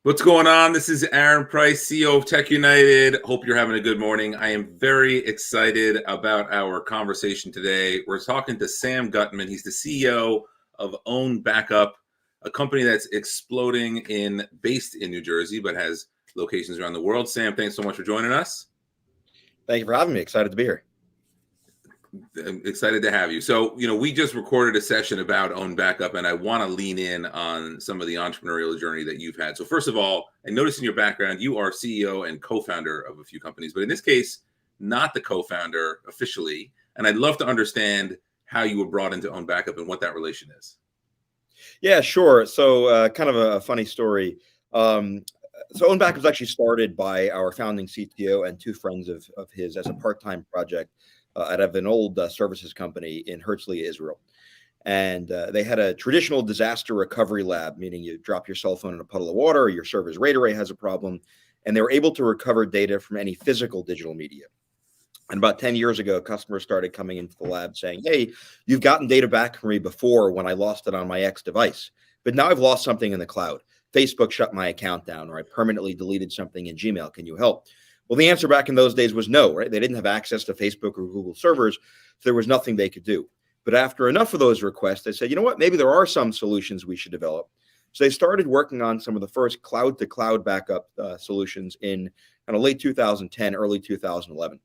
What's going on? This is Aaron Price, CEO of Tech United. Hope you're having a good morning. I am very excited about our conversation today. We're talking to Sam Gutman. He's the CEO of OwnBackup, a company that's exploding based in New Jersey, but has locations around the world. Sam, thanks so much for joining us. Thank you for having me. Excited to be here. I'm excited to have you. So, we just recorded a session about OwnBackup, and I want to lean in on some of the entrepreneurial journey that you've had. So first of all, I noticed in your background, you are CEO and co-founder of a few companies, but in this case, not the co-founder officially. And I'd love to understand how you were brought into OwnBackup and what that relation is. Yeah, sure. So kind of a funny story. So OwnBackup was actually started by our founding CTO and two friends of his as a part-time project out of an old services company in Herzliya, Israel. And they had a traditional disaster recovery lab, meaning you drop your cell phone in a puddle of water, your server's RAID array has a problem, and they were able to recover data from any physical digital media. And about 10 years ago, customers started coming into the lab saying, hey, you've gotten data back from me before when I lost it on my X device, but now I've lost something in the cloud. Facebook shut my account down, or I permanently deleted something in Gmail. Can you help? Well, the answer back in those days was no, right? They didn't have access to Facebook or Google servers, so there was nothing they could do. But after enough of those requests, they said, you know what, maybe there are some solutions we should develop. So they started working on some of the first cloud-to-cloud backup solutions in kind of late 2010, early 2011.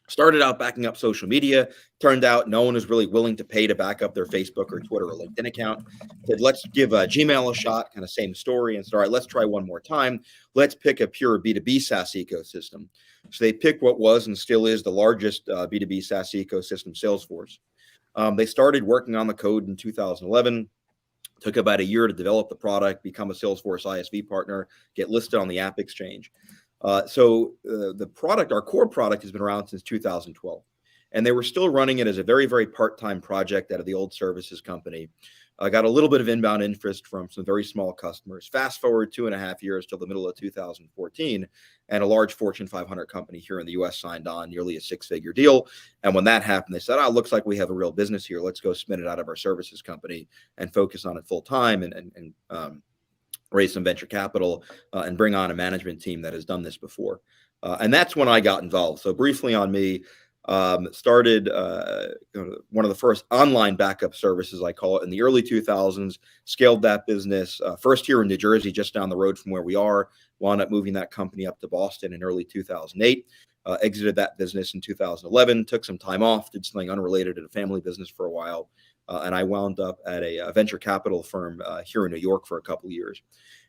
Started out backing up social media. Turned out no one was really willing to pay to back up their Facebook or Twitter or LinkedIn account. Said, let's give Gmail a shot, kind of same story. And said, all right, let's try one more time. Let's pick a pure B2B SaaS ecosystem. So they picked what was and still is the largest B2B SaaS ecosystem, Salesforce. They started working on the code in 2011. Took about a year to develop the product, become a Salesforce ISV partner, get listed on the App Exchange. So the product, our core product, has been around since 2012, and they were still running it as a very, very part-time project out of the old services company. Got a little bit of inbound interest from some very small customers. Fast forward 2.5 years till the middle of 2014, and a large Fortune 500 company here in the U.S. signed on nearly a six-figure deal. And when that happened, they said, "Oh, it looks like we have a real business here. Let's go spin it out of our services company and focus on it full time and raise some venture capital and bring on a management team that has done this before." And that's when I got involved. So briefly on me, started one of the first online backup services, I call it, in the early 2000s, scaled that business first here in New Jersey, just down the road from where we are, wound up moving that company up to Boston in early 2008, exited that business in 2011, took some time off, did something unrelated to the family business for a while. And I wound up at a venture capital firm here in New York for a couple of years.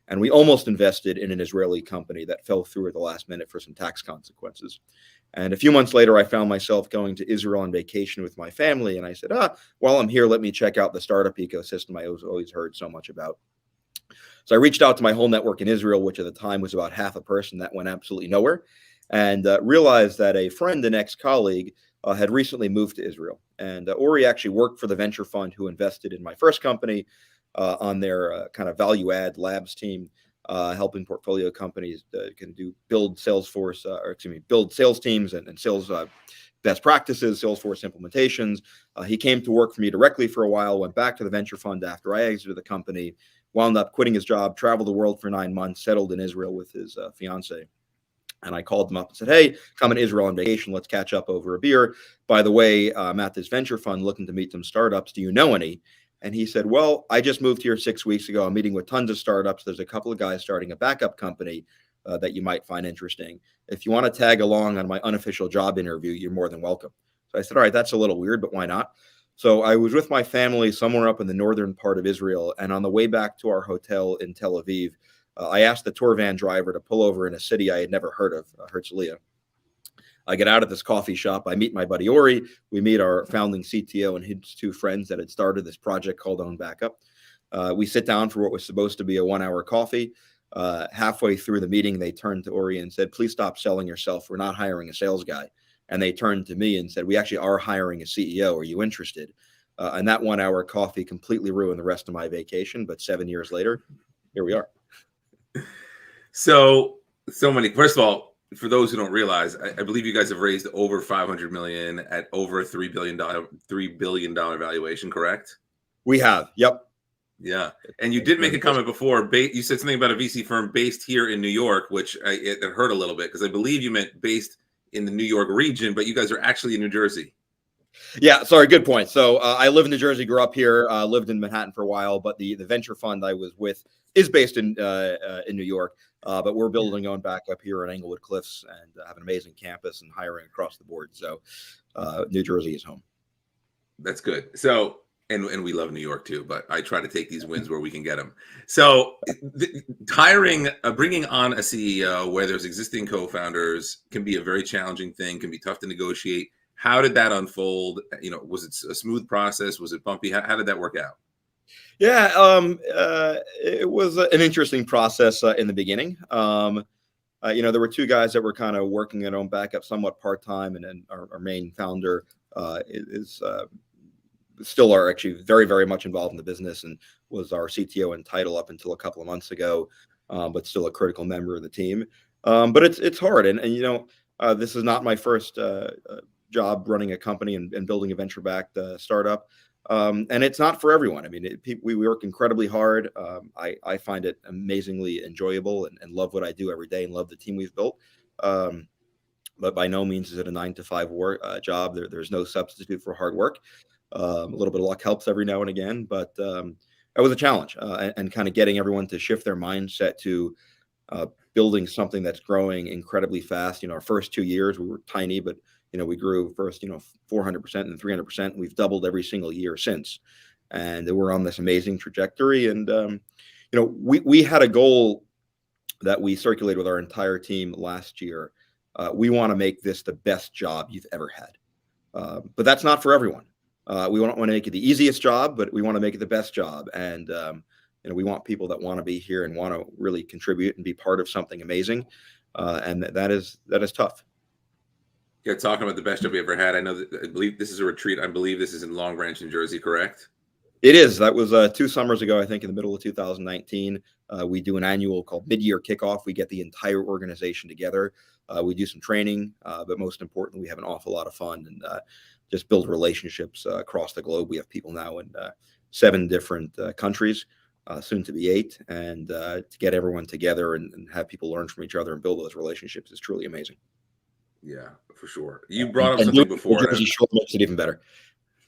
And we almost invested in an Israeli company that fell through at the last minute for some tax consequences. And a few months later, I found myself going to Israel on vacation with my family. And I said, while I'm here, let me check out the startup ecosystem I always heard so much about. So I reached out to my whole network in Israel, which at the time was about half a person. That went absolutely nowhere. And realized that a friend and ex-colleague had recently moved to Israel. And Ori actually worked for the venture fund who invested in my first company on their kind of value add labs team, helping portfolio companies build build sales teams and sales best practices, Salesforce implementations. He came to work for me directly for a while, went back to the venture fund after I exited the company, wound up quitting his job, traveled the world for 9 months, settled in Israel with his fiance. And I called him up and said, hey, come in Israel on vacation. Let's catch up over a beer. By the way, I'm at this venture fund looking to meet some startups. Do you know any? And he said, well, I just moved here 6 weeks ago. I'm meeting with tons of startups. There's a couple of guys starting a backup company that you might find interesting. If you want to tag along on my unofficial job interview, you're more than welcome. So I said, all right, that's a little weird, but why not? So I was with my family somewhere up in the northern part of Israel. And on the way back to our hotel in Tel Aviv, I asked the tour van driver to pull over in a city I had never heard of, Herzliya. I get out of this coffee shop. I meet my buddy Ori. We meet our founding CTO and his two friends that had started this project called OwnBackup. We sit down for what was supposed to be a 1-hour coffee. Halfway through the meeting, they turned to Ori and said, please stop selling yourself. We're not hiring a sales guy. And they turned to me and said, we actually are hiring a CEO. Are you interested? And that 1-hour coffee completely ruined the rest of my vacation. But 7 years later, here we are. So many. First of all, for those who don't realize, I believe you guys have raised over $500 million at over $3 billion valuation, correct? We have. Yep. Yeah. And you did make a comment before. You said something about a VC firm based here in New York, which it hurt a little bit because I believe you meant based in the New York region, but you guys are actually in New Jersey. Yeah, sorry, good point. So I live in New Jersey, grew up here, lived in Manhattan for a while, but the venture fund I was with is based in New York. But we're building OwnBackup here in Englewood Cliffs and have an amazing campus and hiring across the board. So New Jersey is home. That's good. So, and we love New York too, but I try to take these wins where we can get them. So, bringing on a CEO where there's existing co-founders can be a very challenging thing, can be tough to negotiate. How did that unfold? Was it a smooth process? Was it bumpy? How did that work out? Yeah, it was an interesting process in the beginning. There were two guys that were kind of working at OwnBackup somewhat part-time, and then our main founder is still are actually very, very much involved in the business and was our CTO in title up until a couple of months ago, but still a critical member of the team. But it's hard. And this is not my first job running a company and building a venture-backed startup. And it's not for everyone. I mean, we work incredibly hard. I find it amazingly enjoyable and love what I do every day and love the team we've built. But by no means is it a 9-to-5 job. There's no substitute for hard work. A little bit of luck helps every now and again, but it was a challenge and kind of getting everyone to shift their mindset to building something that's growing incredibly fast. Our first 2 years we were tiny, but we grew first 400% and 300%. We've doubled every single year since, and we're on this amazing trajectory. And we had a goal that we circulated with our entire team last year. We want to make this the best job you've ever had, but that's not for everyone. We don't want to make it the easiest job, but we want to make it the best job. And, we want people that want to be here and want to really contribute and be part of something amazing. And that is tough. Yeah. Talking about the best job we ever had. I believe this is a retreat. I believe this is in Long Branch, New Jersey, correct? It is. That was 2 summers ago, I think in the middle of 2019. We do an annual called mid-year kickoff. We get the entire organization together. We do some training, but most importantly, we have an awful lot of fun and just build relationships across the globe. We have people now in 7 different countries, soon to be 8, and to get everyone together and have people learn from each other and build those relationships is truly amazing. Yeah, for sure. You brought up something before. The Jersey Shore makes it even better.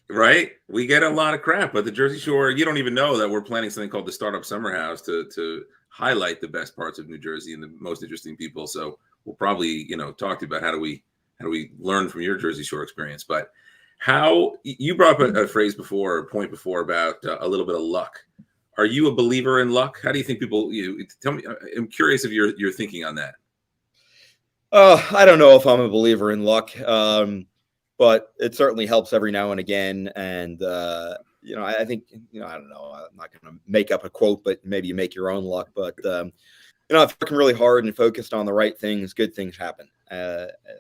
Right? We get a lot of crap, but the Jersey Shore, you don't even know that we're planning something called the Startup Summer House to highlight the best parts of New Jersey and the most interesting people. So we'll probably, talk to you about how do we learn from your Jersey Shore experience. But how you brought up a phrase before, a point before about a little bit of luck. Are you a believer in luck? How do you think people? Tell me. I'm curious of your thinking on that. I don't know if I'm a believer in luck, but it certainly helps every now and again. And I think I don't know. I'm not going to make up a quote, but maybe you make your own luck. But if you're working really hard and focused on the right things, good things happen.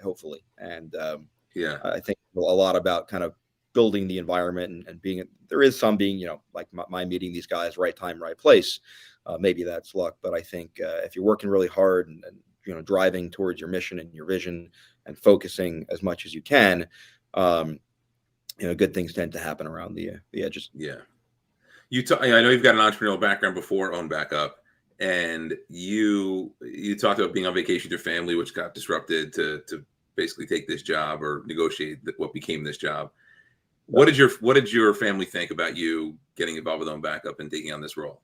Hopefully, and I think a lot about kind of building the environment and being. There is some being like my meeting these guys, right time, right place. Maybe that's luck, but I think if you're working really hard and driving towards your mission and your vision and focusing as much as you can, good things tend to happen around the edges. Yeah. I know you've got an entrepreneurial background before OwnBackup, and you talked about being on vacation with your family, which got disrupted to basically take this job or negotiate what became this job. What did your family think about you getting involved with OwnBackup and taking on this role?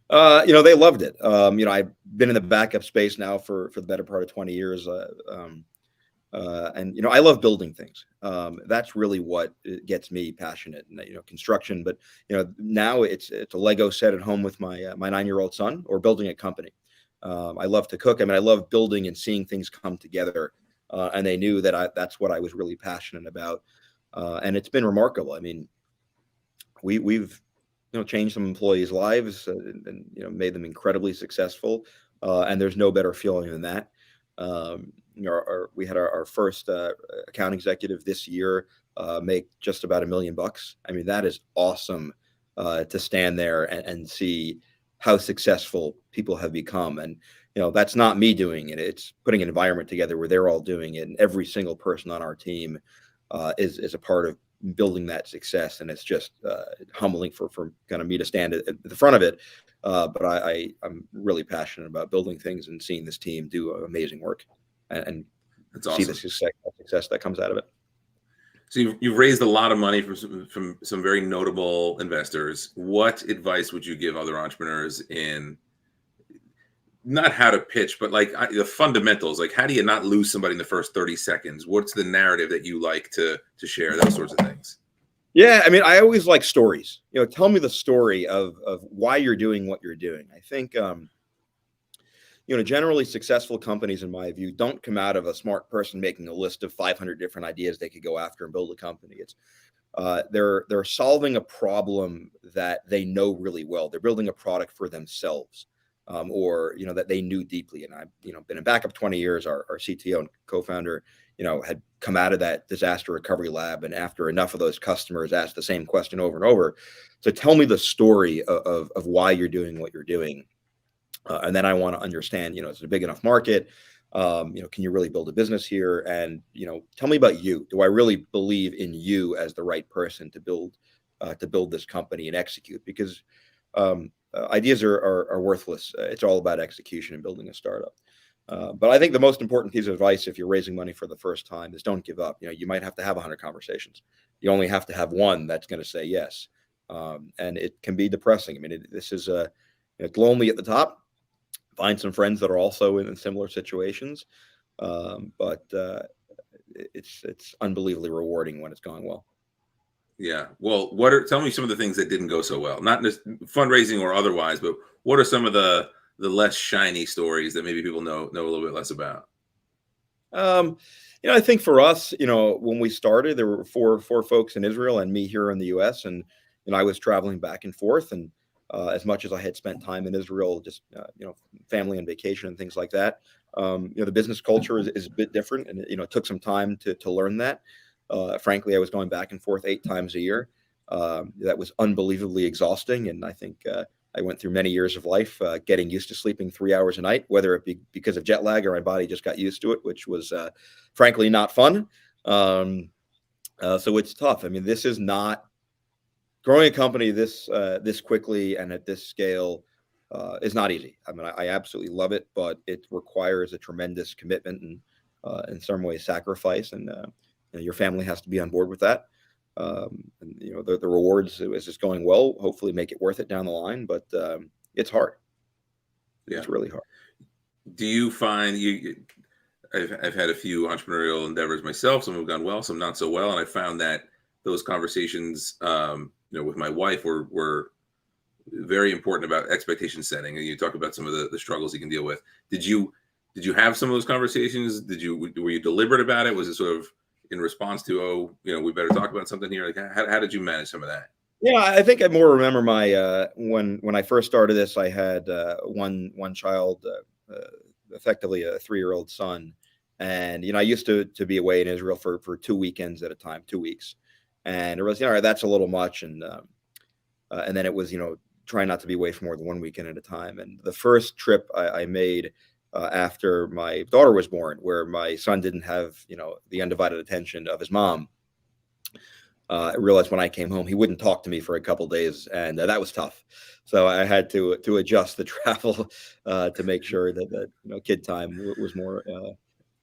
They loved it. I've been in the backup space now for the better part of 20 years. And I love building things. That's really what gets me passionate and, construction. But, now it's a Lego set at home with my 9-year-old son, or building a company. I love to cook. I mean, I love building and seeing things come together. And they knew that that's what I was really passionate about. And it's been remarkable. I mean, we've changed some employees' lives and made them incredibly successful. And there's no better feeling than that. We had our first account executive this year make just about $1 million. I mean, that is awesome to stand there and see how successful people have become. And that's not me doing it. It's putting an environment together where they're all doing it, and every single person on our team is a part of building that success. And it's just humbling for kind of me to stand at the front of it. But I'm really passionate about building things and seeing this team do amazing work and That's see awesome. the success that comes out of it. So you've raised a lot of money from some very notable investors. What advice would you give other entrepreneurs in not how to pitch, but like the fundamentals? Like, how do you not lose somebody in the first 30 seconds? What's the narrative that you like to share? Those sorts of things. Yeah, I mean, I always like stories. Tell me the story of why you're doing what you're doing. I think generally successful companies, in my view, don't come out of a smart person making a list of 500 different ideas they could go after and build a company. It's they're solving a problem that they know really well. They're building a product for themselves, or that they knew deeply. And I've been in backup 20 years. Our CTO and co-founder, had come out of that disaster recovery lab, and after enough of those customers asked the same question over and over. So tell me the story of why you're doing what you're doing. And then I want to understand, it's a big enough market. Can you really build a business here? And, tell me about you. Do I really believe in you as the right person to build this company and execute? Because ideas are worthless. It's all about execution and building a startup. But I think the most important piece of advice, if you're raising money for the first time, is don't give up. You might have to have 100 conversations. You only have to have one that's going to say yes. And it can be depressing. I mean, this is it's lonely at the top. Find some friends that are also in similar situations, but it's unbelievably rewarding when it's going well. Yeah. Well, tell me some of the things that didn't go so well, not just fundraising or otherwise, but what are some of the less shiny stories that maybe people know a little bit less about? I think for us, when we started, there were four folks in Israel and me here in the US, and I was traveling back and forth, and as much as I had spent time in Israel, just family and vacation and things like that, the business culture is a bit different, and it took some time to learn that. Frankly, I was going back and forth 8 times a year. That was unbelievably exhausting, and I think I went through many years of life getting used to sleeping 3 hours a night, whether it be because of jet lag or my body just got used to it, which was frankly not fun. So it's tough. I mean, this is not growing a company this quickly and at this scale is not easy. I mean, I absolutely love it, but it requires a tremendous commitment and in some ways sacrifice, and your family has to be on board with that. And the rewards, as it's going well, hopefully make it worth it down the line, but it's hard. Yeah. It's really hard. Do you find I've had a few entrepreneurial endeavors myself, some have gone well, some not so well, and I found that those conversations with my wife were very important about expectation setting. And you talk about some of the struggles you can deal with. Did you have some of those conversations? Were you deliberate about it? Was it sort of in response to, we better talk about something here? Like, how did you manage some of that? Yeah, I think I more remember my when I first started this, I had one child, effectively a 3-year-old son, and I used to be away in Israel for 2 weekends at a time, 2 weeks, and it was all right, that's a little much, and then it was trying not to be away for more than 1 weekend at a time. And the first trip I made after my daughter was born, where my son didn't have the undivided attention of his mom. I realized when I came home, he wouldn't talk to me for a couple of days, and that was tough. So I had to adjust the travel to make sure that kid time was more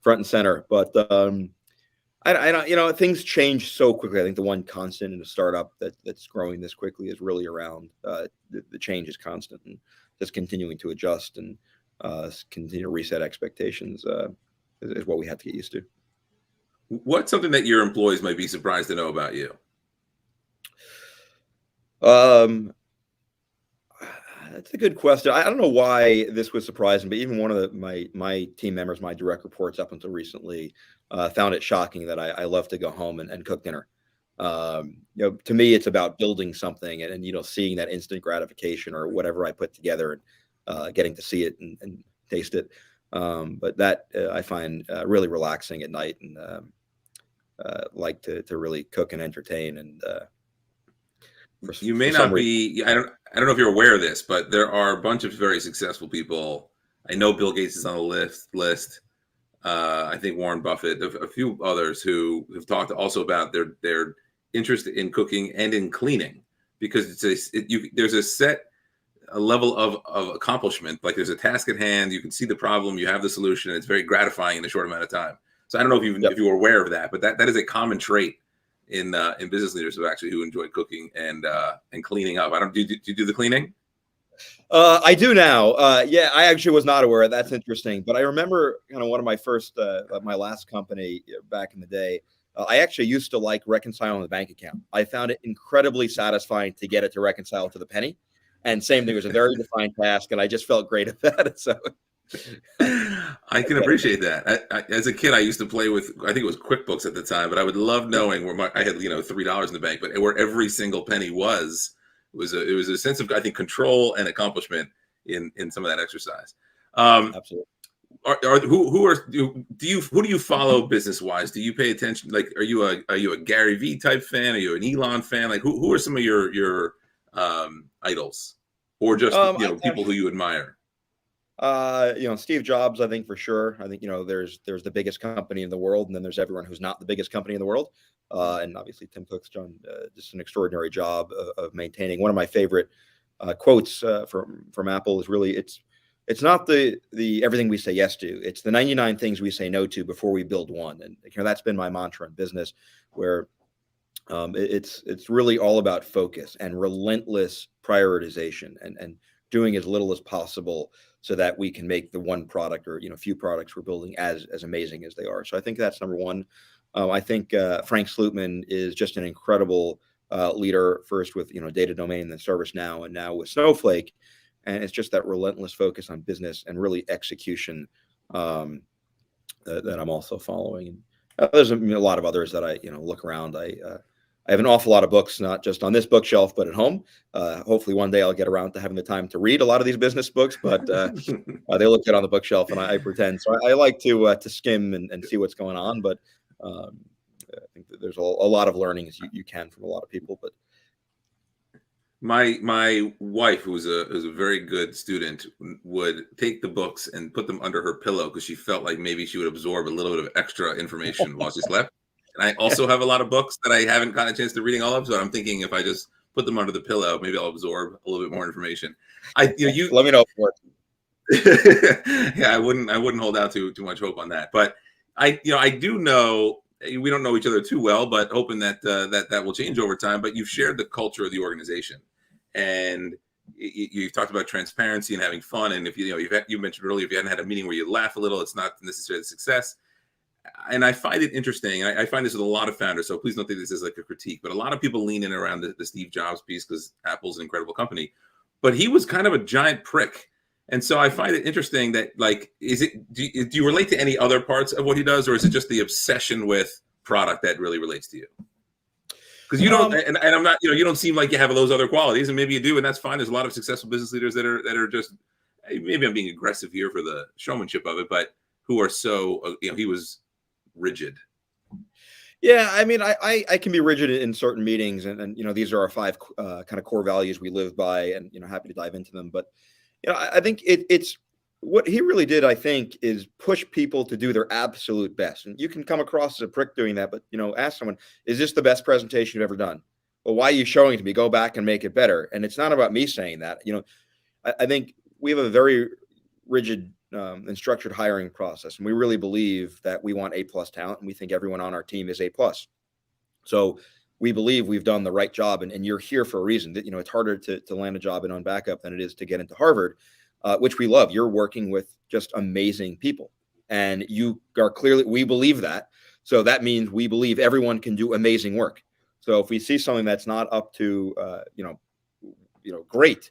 front and center. But I don't, things change so quickly. I think the one constant in a startup that's growing this quickly is really around the change is constant, and just continuing to adjust and continue to reset expectations is what we have to get used to. What's something that your employees might be surprised to know about you? That's a good question. I don't know why this was surprising, but even one of my team members, my direct reports up until recently, found it shocking that I love to go home and cook dinner. To me, it's about building something and seeing that instant gratification or whatever I put together and getting to see it and taste it. But that I find really relaxing at night, and like to really cook and entertain. And you may not be. I don't know if you're aware of this, but there are a bunch of very successful people. I know Bill Gates is on the list. I think Warren Buffett, a few others who have talked also about their interest in cooking and in cleaning, because there's a level of accomplishment. Like there's a task at hand, you can see the problem, you have the solution, and it's very gratifying in a short amount of time. So I don't know Yep. if you were aware of that, but that is a common trait in business leaders who enjoy cooking and cleaning up. I don't do you do the cleaning? I do now. Yeah, I actually was not aware. That's interesting. But I remember kind of one of my first, my last company back in the day. I actually used to like reconciling the bank account. I found it incredibly satisfying to get it to reconcile to the penny. And same thing, it was a very defined task, and I just felt great about it. So I can appreciate that. As a kid, I used to play with, I think it was QuickBooks at the time, but I would love knowing where I had, $3 in the bank, but where every single penny was. It was a sense of, I think, control and accomplishment in some of that exercise. absolutely. Who do you follow business wise? Do you pay attention? Like, are you a Gary Vee type fan? Are you an Elon fan? Like, who are some of your idols, or just people who you admire? Steve Jobs, I think for sure. I think, there's the biggest company in the world, and then there's everyone who's not the biggest company in the world. And obviously Tim Cook's done just an extraordinary job of maintaining. One of my favorite quotes from Apple is really, it's not the everything we say yes to, it's the 99 things we say no to before we build one. And that's been my mantra in business, where it's really all about focus and relentless prioritization, and doing as little as possible so that we can make the one product or few products we're building as amazing as they are. So I think that's number one. I think Frank Slootman is just an incredible leader, first with data domain, then ServiceNow, and now with Snowflake. And it's just that relentless focus on business and really execution that I'm also following. And there's a lot of others that I look around. I have an awful lot of books, not just on this bookshelf, but at home. Hopefully one day I'll get around to having the time to read a lot of these business books, but they look good on the bookshelf, and I pretend. So I like to skim and see what's going on. But I think that there's a lot of learnings you can from a lot of people. But my wife, who was a very good student, would take the books and put them under her pillow because she felt like maybe she would absorb a little bit of extra information while she slept. And I also have a lot of books that I haven't gotten a chance to reading all of, so I'm thinking if I just put them under the pillow, maybe I'll absorb a little bit more information. You let me know. Yeah, I wouldn't hold out too much hope on that. But I do know we don't know each other too well, but hoping that that will change over time. But you've shared the culture of the organization, and you've talked about transparency and having fun. And if you mentioned earlier, if you hadn't had a meeting where you laugh a little, it's not necessarily a success. And I find it interesting. I find this with a lot of founders, so please don't think this is like a critique, but a lot of people lean in around the Steve Jobs piece because Apple's an incredible company, but he was kind of a giant prick. And so I find it interesting that, like, do you relate to any other parts of what he does, or is it just the obsession with product that really relates to you? Because you don't, and I'm not, you don't seem like you have those other qualities, and maybe you do, and that's fine. There's a lot of successful business leaders that are just, maybe I'm being aggressive here for the showmanship of it, but who are so, he was rigid. Yeah, I mean, I can be rigid in certain meetings, and these are our 5 kind of core values we live by, and happy to dive into them. But I think it's what he really did, I think, is push people to do their absolute best. And you can come across as a prick doing that, but ask someone, is this the best presentation you've ever done? Well, why are you showing it to me? Go back and make it better. And it's not about me saying that. I think we have a very rigid and structured hiring process, and we really believe that we want A+ talent, and we think everyone on our team is A+. So we believe we've done the right job, and you're here for a reason. That it's harder to land a job in OwnBackup than it is to get into Harvard, which we love. You're working with just amazing people, and you are clearly, we believe that. So that means we believe everyone can do amazing work. So if we see something that's not up to great,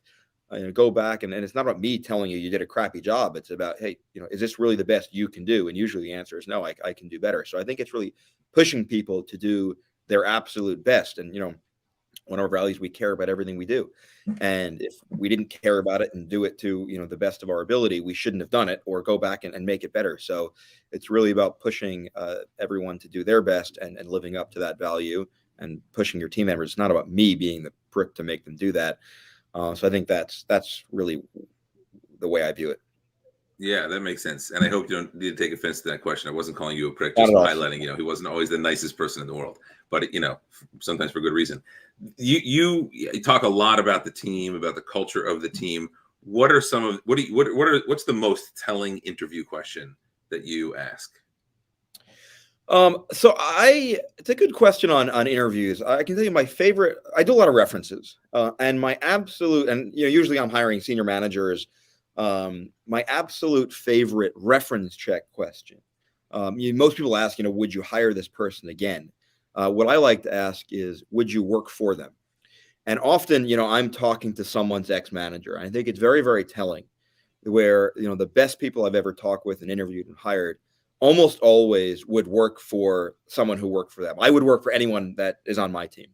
go back, and it's not about me telling you did a crappy job. It's about, hey, is this really the best you can do? And usually the answer is no, I can do better. So I think it's really pushing people to do their absolute best. And one of our values, we care about everything we do. And if we didn't care about it and do it to the best of our ability, we shouldn't have done it, or go back and make it better. So it's really about pushing everyone to do their best and living up to that value, and pushing your team members. It's not about me being the prick to make them do that. So I think that's really the way I view it. Yeah, that makes sense. And I hope you don't need to take offense to that question. I wasn't calling you a prick, Not just at all. highlighting, he wasn't always the nicest person in the world, but sometimes for good reason. You talk a lot about the team, about the culture of the team. What are some of what's the most telling interview question that you ask? It's a good question on interviews. I can tell you my favorite. I do a lot of references, and my absolute, and usually I'm hiring senior managers. My absolute favorite reference check question. Most people ask, would you hire this person again? What I like to ask is, would you work for them? And often, I'm talking to someone's ex-manager. I think it's very, very telling where, the best people I've ever talked with and interviewed and hired almost always would work for someone who worked for them. I would work for anyone that is on my team.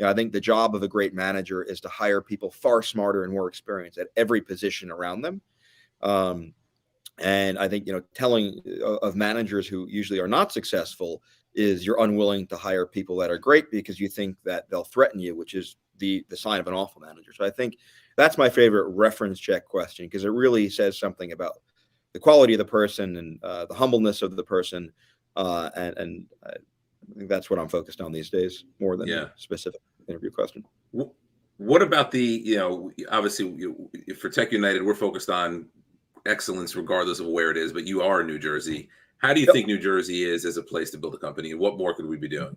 I think the job of a great manager is to hire people far smarter and more experienced at every position around them. And I think, telling of managers who usually are not successful is you're unwilling to hire people that are great because you think that they'll threaten you, which is the sign of an awful manager. So I think that's my favorite reference check question because it really says something about the quality of the person and the humbleness of the person. And I think that's what I'm focused on these days more than a specific interview question. What about obviously for Tech United, we're focused on excellence regardless of where it is, but you are in New Jersey. How do you think New Jersey is as a place to build a company, and what more could we be doing?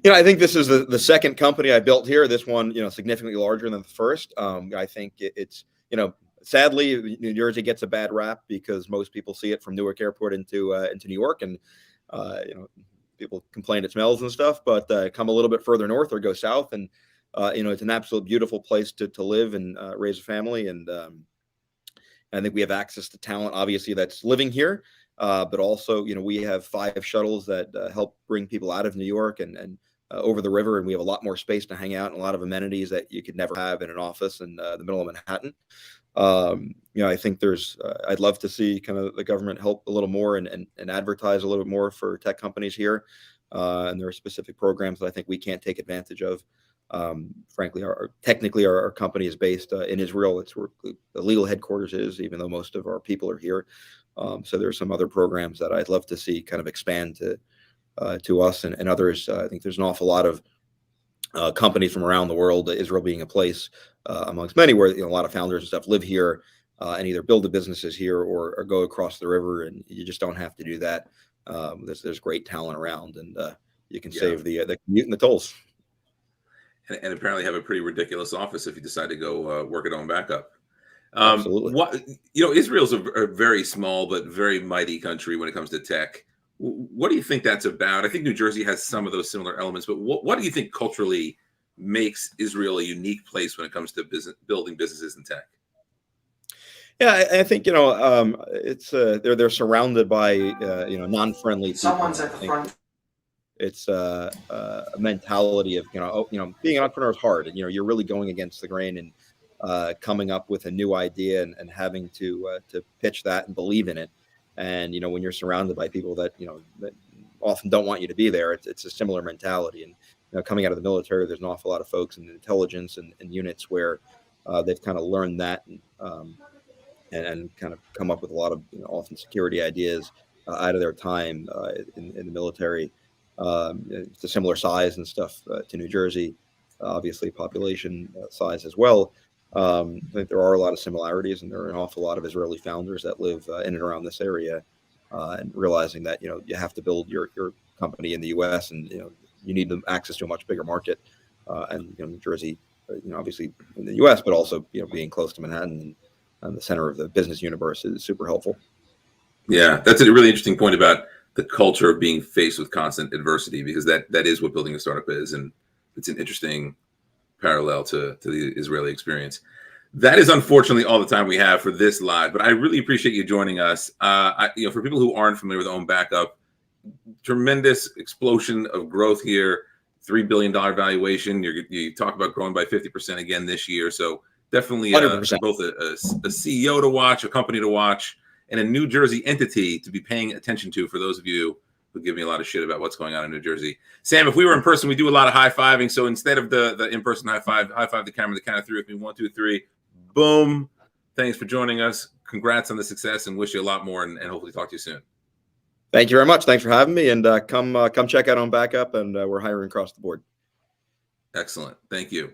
I think this is the second company I built here. This one, significantly larger than the first. I think it's, sadly, New Jersey gets a bad rap because most people see it from Newark Airport into New York, and people complain it smells and stuff. But come a little bit further north or go south, and it's an absolute beautiful place to live and raise a family. And I think we have access to talent, obviously, that's living here. But also, we have 5 shuttles that help bring people out of New York and over the river, and we have a lot more space to hang out and a lot of amenities that you could never have in an office in the middle of Manhattan. I think I'd love to see kind of the government help a little more and advertise a little bit more for tech companies here. And there are specific programs that I think we can't take advantage of. Frankly, technically our company is based in Israel. It's where the legal headquarters is, even though most of our people are here. So there's some other programs that I'd love to see kind of expand to us and others. I think there's an awful lot of companies from around the world, Israel being a place amongst many where a lot of founders and stuff live here and either build the businesses here or go across the river, and you just don't have to do that. There's great talent around, and you can save the commute and the tolls. And apparently have a pretty ridiculous office if you decide to go work at OwnBackup. Absolutely. Israel's a very small but very mighty country when it comes to tech. What do you think that's about? I think New Jersey has some of those similar elements, but what do you think culturally makes Israel a unique place when it comes to building businesses in tech? Yeah, I think it's they're surrounded by non-friendly people. Someone's at the front. It's a mentality of being an entrepreneur is hard, and you're really going against the grain and coming up with a new idea and having to pitch that and believe in it. And when you're surrounded by people that that often don't want you to be there, it's a similar mentality. And coming out of the military, there's an awful lot of folks in intelligence and units where they've kind of learned that and kind of come up with a lot of often security ideas out of their time in the military. It's a similar size and stuff to New Jersey, obviously population size as well. I think there are a lot of similarities, and there are an awful lot of Israeli founders that live in and around this area, and realizing that you have to build your company in the U.S. and you need access to a much bigger market, and New Jersey, obviously in the U.S., but also being close to Manhattan and the center of the business universe is super helpful. Yeah, that's a really interesting point about the culture of being faced with constant adversity, because that is what building a startup is, and it's an interesting parallel to the Israeli experience. That is unfortunately all the time we have for this live, but I really appreciate you joining us. For people who aren't familiar with OwnBackup, tremendous explosion of growth here, $3 billion valuation. You talk about growing by 50% again this year. So definitely both a CEO to watch, a company to watch, and a New Jersey entity to be paying attention to for those of you who give me a lot of shit about what's going on in New Jersey. Sam, if we were in person, we do a lot of high-fiving. So instead of the in-person high five the camera, the count of 3 with me. 1, 2, 3. Boom. Thanks for joining us. congrats on the success and wish you a lot more, and hopefully talk to you soon. Thank you very much. Thanks for having me, and come check out OwnBackup, and we're hiring across the board. Excellent. Thank you.